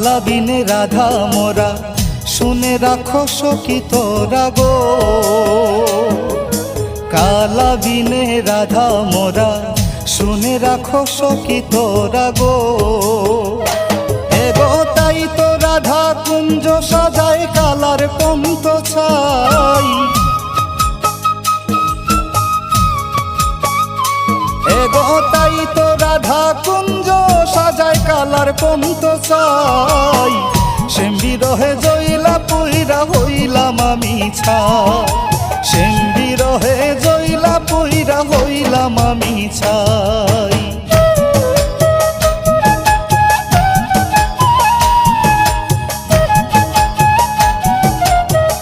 কালা বিনে রাধা মোরা, শুনে রাখো সখী তোরা গো। কালা বিনে রাধা মোরা, শুনে রাখো সখী তোরা গো। এগো তাই তো রাধা কুঞ্জ সাজায় কালার পন্ত ছাই। এগো তাই তো রাধা কুঞ্জ সাজায় কালার পন্ত ছাই। শ্যাম বিরহে জইলা পুইরা হইলাম আমি ছাই। শ্যাম বিরহে জইলা পুইরা হইলাম আমি ছাই।